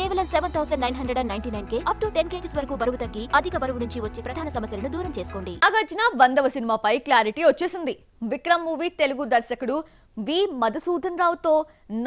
కేవలం 7,999K up to 10 kgs వరకు బరువు తగ్గి అధిక బరువు నుంచి వచ్చే ప్రధాన సమస్యలను దూరం చేసుకోండి. నాగార్జున 100వ సినిమాపై క్లారిటీ వచ్చేసింది. విక్రమ్ మూవీ తెలుగు దర్శకుడు వి మధుసూదన్ రావుతో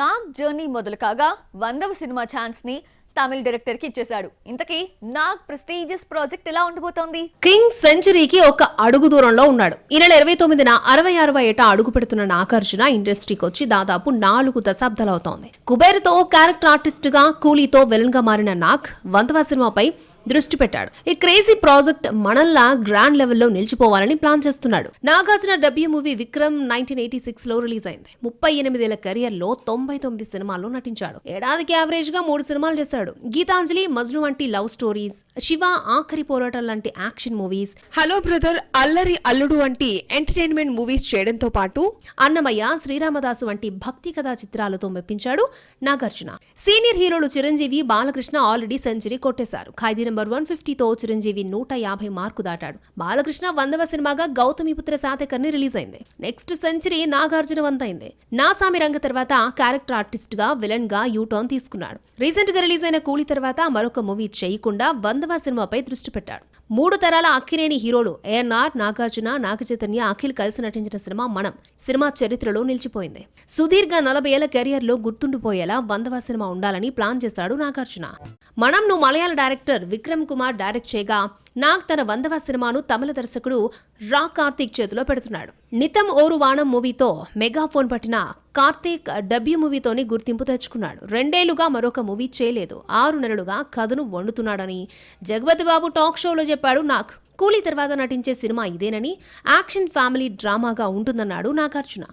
నాగ్ జర్నీ మొదలు కాగా 100వ సినిమా ఛాన్స్ ని తమిళ డైరెక్టర్ కి ఇచ్చేశాడు. ఇంతకీ నాగ్ ప్రెస్టీజియస్ ప్రాజెక్ట్ ఎలా ఉండబోతోంది? కింగ్ సెంచరీకి ఒక అడుగు దూరంలో ఉన్నాడు. ఈ నెల 29న 66వ ఏట అడుగు పెడుతున్న నాగార్జున ఇండస్ట్రీకి వచ్చి దాదాపు 4 దశాబ్దాలవుతోంది. కుబేర్తో క్యారెక్టర్ ఆర్టిస్ట్ గా, కూలీతో విలన్ గా మారిన నాగ్ 100వ సినిమాపై దృష్టి పెట్టాడు. ఈ క్రేజీ ప్రాజెక్ట్ మనల్లా గ్రాండ్ లెవెల్లో నిలిచిపోవాలని ప్లాన్ చేస్తున్నాడు. నాగార్జున డెబ్యూ మూవీ విక్రమ్ 1986 లో రిలీజ్ అయింది. 38 ఏళ్ల కెరియర్ లో 99 సినిమాల్లో నటించాడు. ఏడాదికి యావరేజ్ గా 3 సినిమాలు చేశాడు. గీతాంజలి, మజ్ను వంటి లవ్ స్టోరీస్, శివ ఆఖరి పోరాటం లాంటి యాక్షన్ మూవీస్, హలో బ్రదర్, అల్లరి అల్లుడు వంటి ఎంటర్టైన్మెంట్ మూవీస్ చేయడంతో పాటు అన్నమయ్య, శ్రీరామదాసు వంటి భక్తి కథా చిత్రాలతో మెప్పించాడు నాగార్జున. సీనియర్ హీరోలు చిరంజీవి, బాలకృష్ణ ఆల్రెడీ సెంచరీ కొట్టేశారు. ఖైదీ నెంబర్ 150తో చిరంజీవి 150 మార్కు దాటాడు. బాలకృష్ణ 100వ సినిమాగా గౌతమిపుత్ర శాతకర్ణి రిలీజ్ అయింది. Next century Nagarjuna వంతైంది. నాసామి రంగ తర్వాత క్యారెక్టర్ ఆర్టిస్ట్ గా, విలన్ గా యూటర్న్ తీసుకున్నాడు. రీసెంట్ గా రిలీజ్ అయిన కూలీ తర్వాత మరొక మూవీ చేయకుండా 100వ సినిమాపై దృష్టి పెట్టాడు. 3 తరాల అక్కినేని హీరోలు ఏఎన్ఆర్, నాగార్జున, నాగచైతన్య, అఖిల్ కలిసి నటించిన సినిమా మనం సినిమా చరిత్రలో నిలిచిపోయింది. సుదీర్ఘ 40 ఏళ్ల కెరియర్ లో గుర్తుండిపోయేలా 100వ సినిమా ఉండాలని ప్లాన్ చేశాడు నాగార్జున. మనంను మలయాళ డైరెక్టర్ విక్రమ్ కుమార్ డైరెక్ట్ చేయగా నాగ్ తన 100వ సినిమాను తమిళ దర్శకుడు రా కార్తీక్ చేతిలో పెడుతున్నాడు. నితం ఓరు వాణం మూవీతో మెగాఫోన్ పట్టిన కార్తీక్ డెబ్యూ మూవీతోని గుర్తింపు తెచ్చుకున్నాడు. 2 ఏళ్లుగా మరొక మూవీ చేయలేదు. 6 నెలలుగా కథను వండుతున్నాడని జగపతి బాబు టాక్ షోలో చెప్పాడు నాగ్. కూలీ తర్వాత నటించే సినిమా ఇదేనని, యాక్షన్ ఫ్యామిలీ డ్రామాగా ఉంటుందన్నాడు నాగార్జున.